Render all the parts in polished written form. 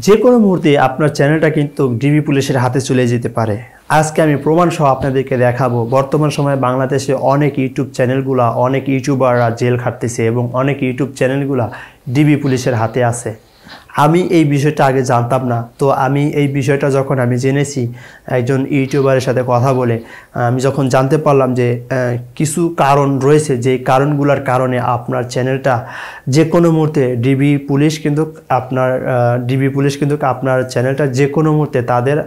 যে কোনো মুহূর্তে আপনার চ্যানেলটা কিন্তু ডিবি পুলিশের হাতে চলে যেতে পারে। আজকে আমি প্রমাণ সহ আপনাদেরকে দেখাবো। বর্তমান সময়ে বাংলাদেশে অনেক ইউটিউব চ্যানেলগুলা, অনেক ইউটিউবাররা জেল খাটতেছে এবং অনেক ইউটিউব চ্যানেলগুলা ডিবি পুলিশের হাতে আছে। আমি এই বিষয়টা আগে জানতাম না, তো আমি এই বিষয়টা যখন আমি জেনেছি একজন ইউটিউবারের সাথে কথা বলে, আমি যখন জানতে পারলাম যে কিছু কারণ রয়েছে, যে কারণগুলোর কারণে আপনার চ্যানেলটা যে কোনো মুহূর্তে ডিবি পুলিশ কিন্তু আপনার চ্যানেলটা যে কোনো মুহূর্তে তাদের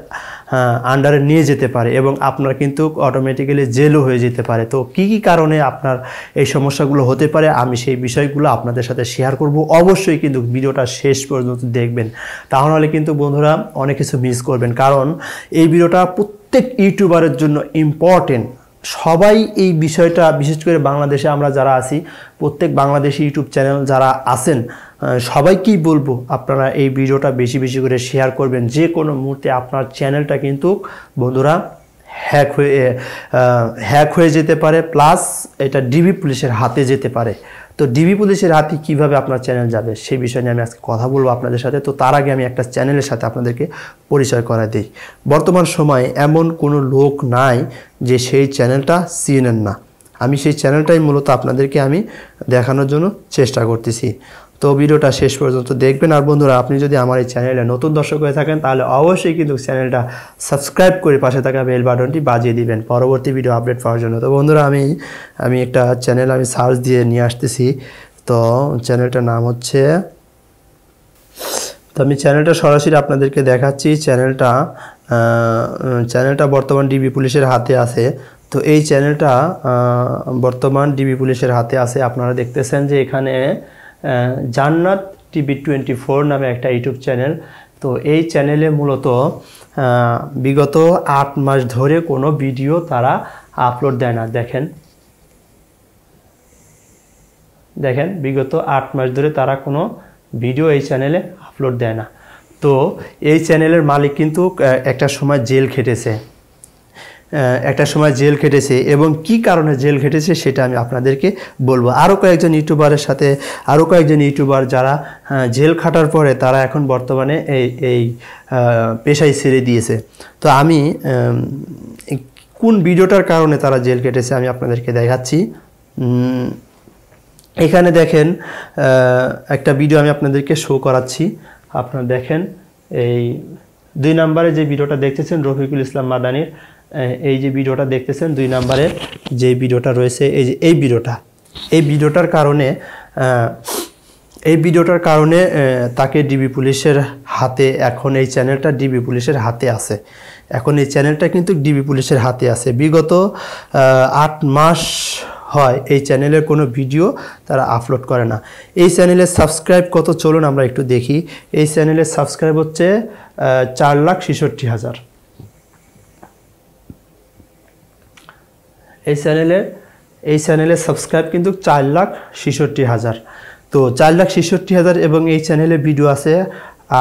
আন্ডারে নিয়ে যেতে পারে এবং আপনার কিন্তু অটোমেটিক্যালি জেলও হয়ে যেতে পারে। তো কি কি কারণে আপনার এই সমস্যাগুলো হতে পারে আমি সেই বিষয়গুলো আপনাদের সাথে শেয়ার করব। অবশ্যই কিন্তু ভিডিওটা শেষ পর্যন্ত দেখবেন, তাহলে কিন্তু বন্ধুরা অনেক কিছু মিস করবেন, কারণ এই ভিডিওটা প্রত্যেক ইউটিউবারের জন্য ইম্পর্টেন্ট। সবাই এই বিষয়টা, বিশেষ করে বাংলাদেশে আমরা যারা আছি, প্রত্যেক বাংলাদেশি ইউটিউব চ্যানেল যারা আছেন সবাইকেই বলবো আপনারা এই ভিডিওটা বেশি বেশি করে শেয়ার করবেন। যে কোনো মুহূর্তে আপনার চ্যানেলটা কিন্তু বন্ধুরা হ্যাক হয়ে যেতে পারে, প্লাস এটা ডিবি পুলিশের হাতে যেতে পারে। তো ডিবি পুলিশের হাতে কিভাবে আপনার চ্যানেল যাবে সেই বিষয় নিয়ে আমি আজকে কথা বলবো আপনাদের সাথে। তো তার আগে আমি একটা চ্যানেলের সাথে আপনাদেরকে পরিচয় করা দিই। বর্তমান সময়ে এমন কোনো লোক নাই যে সেই চ্যানেলটা চিনেন না। আমি সেই চ্যানেলটাই মূলত আপনাদেরকে আমি দেখানোর জন্য চেষ্টা করতেছি। তো ভিডিওটা শেষ পর্যন্ত দেখবেন। আর বন্ধুরা, আপনি যদি আমার এই চ্যানেলে নতুন দর্শক হয়ে থাকেন তাহলে অবশ্যই কিন্তু চ্যানেলটা সাবস্ক্রাইব করে পাশে থাকা বেল বাটনটি বাজিয়ে দিবেন পরবর্তী ভিডিও আপডেট পাওয়ার জন্য। তো বন্ধুরা, আমি একটা চ্যানেল আমি সার্চ দিয়ে নিয়ে আসতেছি। তো চ্যানেলটার নাম হচ্ছে, তো আমি চ্যানেলটা সরাসরি আপনাদেরকে দেখাচ্ছি। চ্যানেলটা বর্তমান ডিবি পুলিশের হাতে আছে। তো এই চ্যানেলটা বর্তমান ডিবি পুলিশের হাতে আছে। আপনারা দেখতেছেন যে এখানে জান্নাত টিভি 24 নামে একটা ইউটিউব চ্যানেল। তো এই চ্যানেলে মূলত বিগত 8 মাস ধরে কোনো ভিডিও তারা আপলোড দেয় না। দেখেন বিগত 8 মাস ধরে তারা কোনো ভিডিও এই চ্যানেলে আপলোড দেয় না। তো এই চ্যানেলের মালিক কিন্তু একটা সময় জেল খেটেছে এবং কি কারণে জেল খেটেছে সেটা আমি আপনাদেরকে বলবো। আরও কয়েকজন ইউটিউবার যারা জেল খাটার পরে তারা এখন বর্তমানে এই পেশায় ছেড়ে দিয়েছে। তো আমি কোন ভিডিওটার কারণে তারা জেল খেটেছে আমি আপনাদেরকে দেখাচ্ছি। এখানে দেখেন একটা ভিডিও আমি আপনাদেরকে শো করাচ্ছি। আপনারা দেখেন এই 2 নম্বরে যে ভিডিওটা দেখতেছেন রফিকুল ইসলাম মাদানির, এই যে ভিডিওটা দেখতেছেন 2 নম্বরে যে ভিডিওটা রয়েছে, এই ভিডিওটার কারণে তাকে ডিবি পুলিশের হাতে, এখন এই চ্যানেলটা ডিবি পুলিশের হাতে আছে। এখন এই চ্যানেলটা কিন্তু ডিবি পুলিশের হাতে আছে। বিগত 8 মাস হয় এই চ্যানেলের কোনো ভিডিও তারা আপলোড করে না। এই চ্যানেলের সাবস্ক্রাইব কত চলুন আমরা একটু দেখি। এই চ্যানেলের সাবস্ক্রাইব হচ্ছে 4,66,000। এই চ্যানেলের সাবস্ক্রাইব কিন্তু 4,66,000। তো 4,66,000 এবং এই চ্যানেলে ভিডিও আছে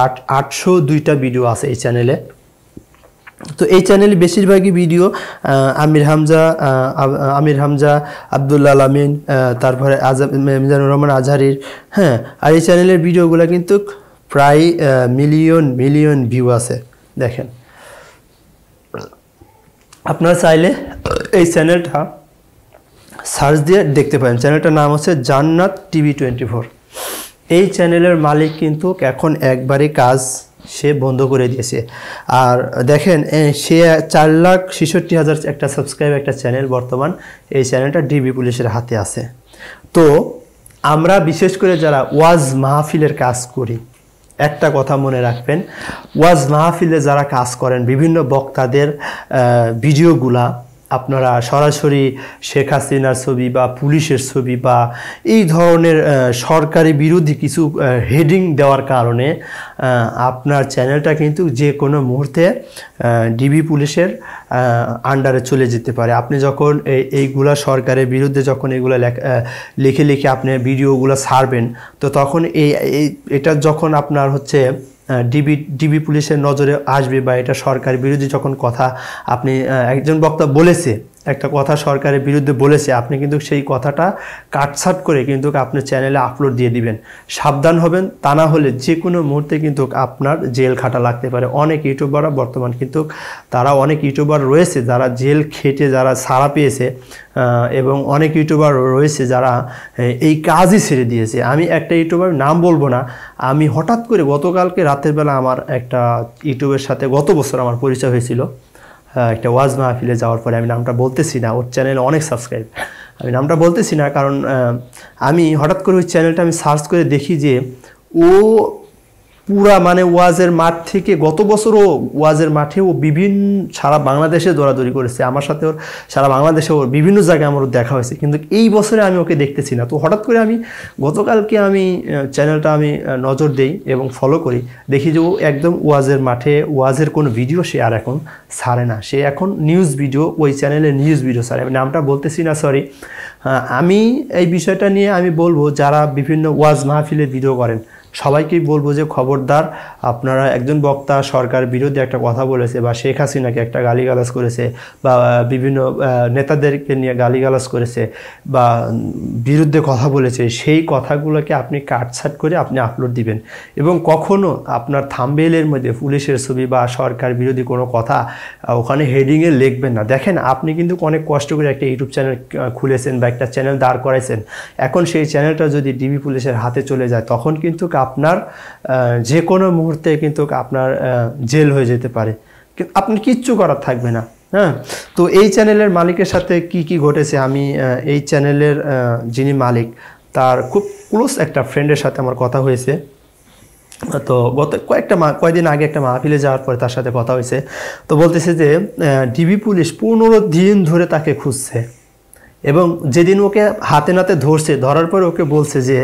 802টা ভিডিও আছে এই চ্যানেলে। তো এই চ্যানেলে বেশিরভাগই ভিডিও আমির হামজা, আব্দুল্লাহ আমিন, তারপরে মিজানুর রহমান আজহারির। হ্যাঁ, আর এই চ্যানেলের ভিডিওগুলো কিন্তু প্রায় মিলিয়ন ভিউ আছে। দেখেন, আপনারা চাইলে এই চ্যানেলটা সার্চ দিয়ে দেখতে পারেন। চ্যানেলটার নাম হচ্ছে জান্নাত টিভি 24। এই চ্যানেলের মালিক কিন্তু এখন একবারে কাজ সে বন্ধ করে দিয়েছে। আর দেখেন সে 4,66,000 একটা সাবস্ক্রাইব একটা চ্যানেল, বর্তমান এই চ্যানেলটা ডিবি পুলিশের হাতে আছে। তো আমরা বিশেষ করে যারা ওয়াজ মাহফিলের কাজ করি, একটা কথা মনে রাখবেন, ওয়াজ মাহফিলে যারা কাজ করেন, বিভিন্ন বক্তাদের ভিডিওগুলা আপনারা সরাসরি শেখ হাসিনার ছবি বা পুলিশের ছবি বা এই ধরনের সরকারি বিরোধী কিছু হেডিং দেওয়ার কারণে আপনার চ্যানেলটা কিন্তু যে কোনো মুহূর্তে ডিবি পুলিশের আন্ডারে চলে যেতে পারে। আপনি যখন এইগুলা সরকারের বিরুদ্ধে যখন এগুলো লিখে আপনি ভিডিওগুলো ছাড়বেন, তো তখন এটা যখন আপনার হচ্ছে ডিবি পুলিশের নজরে আসবে বা এটা সরকার বিরোধী যখন কথা আপনি একজন বক্তা বলেছে, একটা কথা সরকারের বিরুদ্ধে বলেছে, আপনি কিন্তু সেই কথাটা কাটছাট করে কিন্তু আপনার চ্যানেলে আপলোড দিয়ে দিবেন। সাবধান হবেন, তা না হলে যে কোনো মুহূর্তে কিন্তু আপনার জেল খাটা লাগতে পারে। অনেক ইউটিউবাররা বর্তমান কিন্তু তারা অনেক ইউটিউবার রয়েছে যারা জেল খেটে যারা ছাড়া পেয়েছে, এবং অনেক ইউটিউবার রয়েছে যারা এই কাজই ছেড়ে দিয়েছে। আমি একটা ইউটিউবার নাম বলবো না, আমি হঠাৎ করে গতকালকে রাতের বেলা আমার একটা ইউটিউবের সাথে গত বছর আমার পরিচয় হয়েছিল একটা ওয়াজ মাহফিলে যাওয়ার পরে। আমি নামটা বলতেছি না, ওর চ্যানেলে অনেক সাবস্ক্রাইব, আমি নামটা বলতেছি না কারণ আমি হঠাৎ করে ওই চ্যানেলটা আমি সার্চ করে দেখি যে ও পুরা মানে ওয়াজের মাঠ থেকে গত বছরও ওয়াজের মাঠে ও বিভিন্ন সারা বাংলাদেশে দৌড়াদৌড়ি করেছে, আমার সাথে ওর সারা বাংলাদেশে ওর বিভিন্ন জায়গায় আমার দেখা হয়েছে, কিন্তু এই বছরে আমি ওকে দেখতেছি না। তো হঠাৎ করে আমি গতকালকে আমি চ্যানেলটা আমি নজর দেই এবং ফলো করি, দেখি যে ও একদম ওয়াজের মাঠে ওয়াজের কোনো ভিডিও সে আর এখন ছাড়ে না, সে এখন নিউজ ভিডিও, ওই চ্যানেলে নিউজ ভিডিও ছাড়ে। আমি নামটা বলতেছি না, সরি। আমি এই বিষয়টা নিয়ে আমি বলবো যারা বিভিন্ন ওয়াজ মাহফিলের ভিডিও করেন সবাইকেই বলবো যে খবরদার, আপনারা একজন বক্তা সরকার বিরোধী একটা কথা বলেছে বা শেখ হাসিনাকে একটা গালিগালাজ করেছে বা বিভিন্ন নেতাদেরকে নিয়ে গালিগালাজ করেছে বা বিরুদ্ধে কথা বলেছে, সেই কথাগুলোকে আপনি কাটছাট করে আপনি আপলোড দিবেন এবং কখনো আপনার থাম্বনেইলের মধ্যে পুলিশের ছবি বা সরকার বিরোধী কোনো কথা ওখানে হেডিংয়ে লিখবেন না। দেখেন, আপনি কিন্তু অনেক কষ্ট করে একটা ইউটিউব চ্যানেল খুলেছেন বা একটা চ্যানেল দাঁড় করাইছেন, এখন সেই চ্যানেলটা যদি ডিবি পুলিশের হাতে চলে যায় তখন কিন্তু আপনার যে কোনো মুহূর্তে কিন্তু আপনার জেল হয়ে যেতে পারে, কিন্তু আপনি কিচ্ছু করার থাকবে না। হ্যাঁ, তো এই চ্যানেলের মালিকের সাথে কি কি ঘটেছে, আমি এই চ্যানেলের যিনি মালিক তার খুব ক্লোজ একটা ফ্রেন্ডের সাথে আমার কথা হয়েছে। তো কয়েকদিন আগে একটা মাহফিলে যাওয়ার পরে তার সাথে কথা হয়েছে, তো বলতেছে যে ডিবি পুলিশ 15 দিন ধরে তাকে খুঁজছে এবং যেদিন ওকে হাতে নাতে ধরছে, ধরার পর ওকে বলছে যে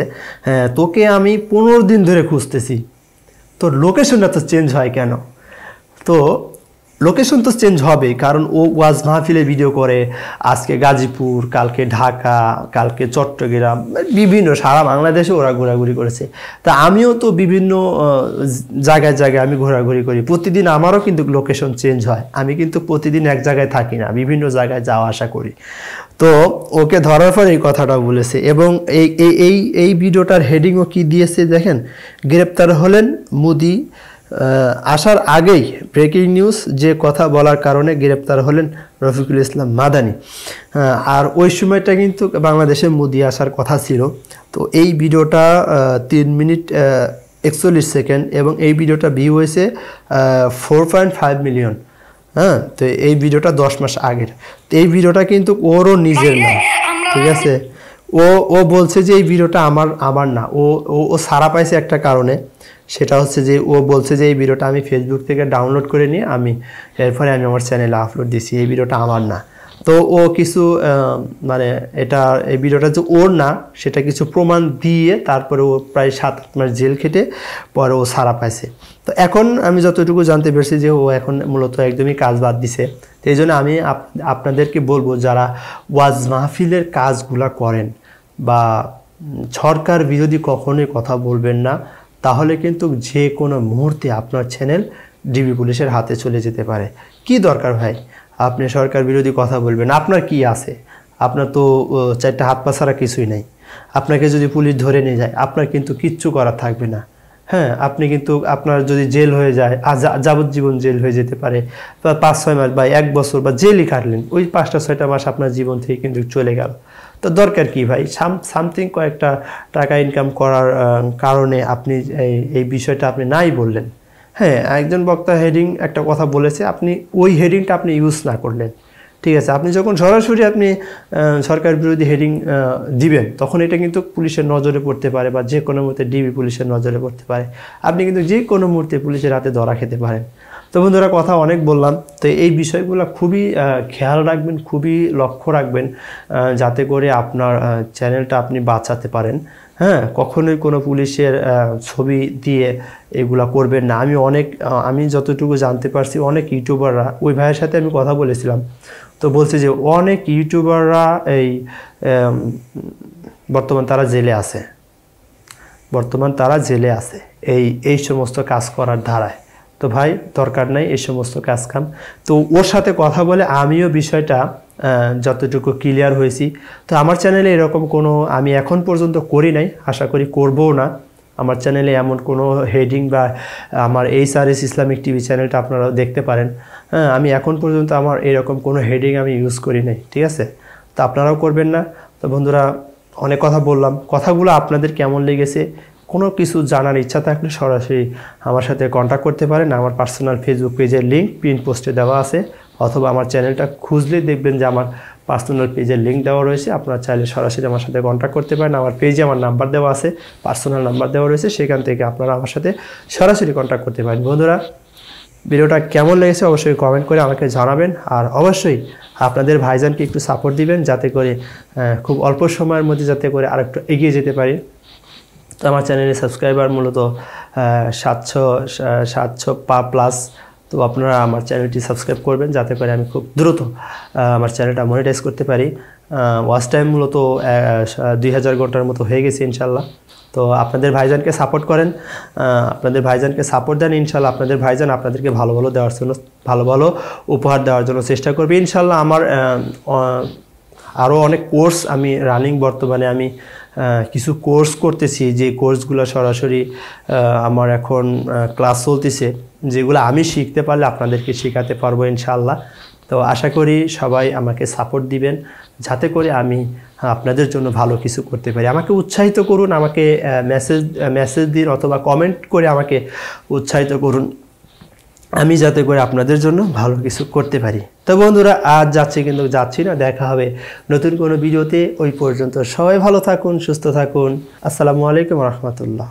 তোকে আমি 15 দিন ধরে খুঁজতেছি, তোর লোকেশনটা তো চেঞ্জ হয় কেন? তো লোকেশন তো চেঞ্জ হবে, কারণ ও ওয়াজ মাহফিলে ভিডিও করে, আজকে গাজীপুর, কালকে ঢাকা, কালকে চট্টগ্রাম, বিভিন্ন সারা বাংলাদেশে ওরা ঘোরাঘুরি করেছে। তা আমিও তো বিভিন্ন জায়গায় জায়গায় আমি ঘোরাঘুরি করি, প্রতিদিন আমারও কিন্তু লোকেশন চেঞ্জ হয়, আমি কিন্তু প্রতিদিন এক জায়গায় থাকি না, বিভিন্ন জায়গায় যাওয়া আসা করি। তো ওকে ধরার পর এই কথাটা বলেছে এবং এই ভিডিওটার হেডিংও কি দিয়েছে দেখেন, গ্রেপ্তার হলেন মোদি, আসার আগেই ব্রেকিং নিউজ, যে কথা বলার কারণে গ্রেপ্তার হলেন রফিকুল ইসলাম মাদানি। আর ওই সময়টা কিন্তু বাংলাদেশে মোদি আসার কথা ছিল। তো এই ভিডিওটা 3 মিনিট 41 সেকেন্ড এবং এই ভিডিওটা ভিউ হয়েছে 4.5 মিলিয়ন। হ্যাঁ, তো এই ভিডিওটা 10 মাস আগের। তো এই ভিডিওটা কিন্তু ওরও নিজের না, ঠিক আছে? ও বলছে যে এই ভিডিওটা আমার না, ও ছাড়া পাইছে একটা কারণে, সেটা হচ্ছে যে ও বলছে যে এই ভিডিওটা আমি ফেসবুক থেকে ডাউনলোড করে নিয়ে এরপরে আমি আমার চ্যানেলে আপলোড দিছি, এই ভিডিওটা আমার না। তো ও কিছু মানে এই ভিডিওটা যে ওর না সেটা কিছু প্রমাণ দিয়ে তারপরে ও প্রায় 7-8 মাস জেল খেটে পরে ও ছাড়া পাইছে। তো এখন আমি যতটুকু জানতে পেরেছি যে ও এখন মূলত একদমই কাজ বাদ দিছে। তো এই জন্য আমি আপনাদেরকে বলবো যারা ওয়াজ মাহফিলের কাজগুলা করেন বা সরকার বিরোধী কখনোই কথা বলবেন না, তাহলে কিন্তু যে কোনো মুহূর্তে আপনার চ্যানেল ডিবি পুলিশের হাতে চলে যেতে পারে। কি দরকার ভাই আপনি সরকার বিরোধী কথা বলবেন? আপনার কি আছে? আপনার তো 4টা হাত পা ছাড়া কিছুই নাই। আপনাকে যদি পুলিশ ধরে নিয়ে যায় আপনার কিন্তু কিচ্ছু করার থাকবে না। হ্যাঁ, আপনি কিন্তু আপনার যদি জেল হয়ে যায়, যাবজ্জীবন জেল হয়ে যেতে পারে, বা 5-6 মাস বা 1 বছর বা জেলই কাটলেন, ওই 5টা-6টা মাস আপনার জীবন থেকে কিন্তু চলে গেল। তো দরকার কি ভাই? সামথিং কয়েকটা টাকা ইনকাম করার কারণে আপনি এই বিষয়টা আপনি নাই বললেন। হ্যাঁ, একজন বক্তা হেডিং একটা কথা বলেছে, আপনি ওই হেডিংটা আপনি ইউজ না করলেন, ঠিক আছে? আপনি যখন সরাসরি আপনি সরকার বিরোধী হেডিং দিবেন তখন এটা কিন্তু পুলিশের নজরে পড়তে পারে বা যে কোনো মুহূর্তে ডিবি পুলিশের নজরে পড়তে পারে, আপনি কিন্তু যে কোনো মুহূর্তে পুলিশের হাতে ধরা খেতে পারেন। তো বন্ধুরা, কথা অনেক বললাম, তো এই বিষয়গুলো খুবই খেয়াল রাখবেন, খুবই লক্ষ্য রাখবেন যাতে করে আপনার চ্যানেলটা আপনি বাঁচাতে পারেন। হ্যাঁ, কখনোই কোনো পুলিশের ছবি দিয়ে এগুলা করবেন না। আমি যতটুকু জানতে পারছি অনেক ইউটিউবাররা, ওই ভাইয়ের সাথে আমি কথা বলেছিলাম, তো বলছে যে অনেক ইউটিউবাররা বর্তমান তারা জেলে আছে এই সমস্ত কাজ করার ধারায়। তো ভাই দরকার নাই এই সমস্ত কাজ কাম। তো ওর সাথে কথা বলে আমিও বিষয়টা যতটুকু ক্লিয়ার হয়েছি। তো আমার চ্যানেলে এরকম কোনো আমি এখন পর্যন্ত করি নাই, আশা করি করবও না। আমার চ্যানেলে এমন কোনো হেডিং বা আমার HRS ইসলামিক টিভি চ্যানেলটা আপনারাও দেখতে পারেন। হ্যাঁ, আমি এখন পর্যন্ত আমার এরকম কোনো হেডিং আমি ইউজ করি নাই, ঠিক আছে? তো আপনারাও করবেন না। তো বন্ধুরা, অনেক কথা বললাম, কথাগুলো আপনাদের কেমন লেগেছে কোনো কিছু জানার ইচ্ছা থাকলে সরাসরি আমার সাথে কন্ট্যাক্ট করতে পারেন। আমার পার্সোনাল ফেসবুক পেজের লিঙ্ক পিন পোস্টে দেওয়া আছে, অথবা আমার চ্যানেলটা খুঁজলে দেখবেন যে আমার পার্সোনাল পেজের লিঙ্ক দেওয়া রয়েছে। আপনারা চাইলে সরাসরি আমার সাথে কন্ট্যাক্ট করতে পারেন। আমার পেজে আমার নাম্বার দেওয়া আছে, পার্সোনাল নাম্বার দেওয়া রয়েছে, সেখান থেকে আপনারা আমার সাথে সরাসরি কন্ট্যাক্ট করতে পারেন। বন্ধুরা, ভিডিওটা কেমন লেগেছে অবশ্যই কমেন্ট করে আমাকে জানাবেন, আর অবশ্যই আপনাদের ভাইজানকে একটু সাপোর্ট দিবেন, যাতে করে খুব অল্প সময়ের মধ্যে যাতে করে আরেকটু এগিয়ে যেতে পারি। তো আমার চ্যানেলে সাবস্ক্রাইবার মূলত 700 প্লাস। তো আপনারা আমার চ্যানেলটি সাবস্ক্রাইব করবেন, যাতে করে আমি খুব দ্রুত আমার চ্যানেলটা মনিটাইজ করতে পারি। ওয়াচ টাইম মূলত 2000 ঘন্টার মতো হয়ে গেছে ইনশাল্লাহ। তো আপনাদের ভাইজানকে সাপোর্ট করেন, আপনাদের ভাইজানকে সাপোর্ট দেন, ইনশাল্লাহ আপনাদের ভাইজান আপনাদেরকে ভালো ভালো দেওয়ার জন্য, ভালো ভালো উপহার দেওয়ার জন্য চেষ্টা করবে ইনশাল্লাহ। আমার আরও অনেক কোর্স আমি রানিং, বর্তমানে আমি কিছু কোর্স করতেছি, যে কোর্সগুলো সরাসরি আমার এখন ক্লাস চলতেছে, যেগুলো আমি শিখতে পারলে আপনাদেরকে শেখাতে পারবো ইনশাআল্লাহ। তো আশা করি সবাই আমাকে সাপোর্ট দিবেন, যাতে করে আমি আপনাদের জন্য ভালো কিছু করতে পারি। আমাকে উৎসাহিত করুন, আমাকে মেসেজ দিন, অথবা কমেন্ট করে আমাকে উৎসাহিত করুন, আমি যাতে করে আপনাদের জন্য ভালো কিছু করতে পারি। তো বন্ধুরা, আজ যাচ্ছি না, দেখা হবে নতুন কোনো ভিডিওতে। ওই পর্যন্ত সবাই ভালো থাকুন, সুস্থ থাকুন। আসসালামু আলাইকুম রহমতুল্লাহ।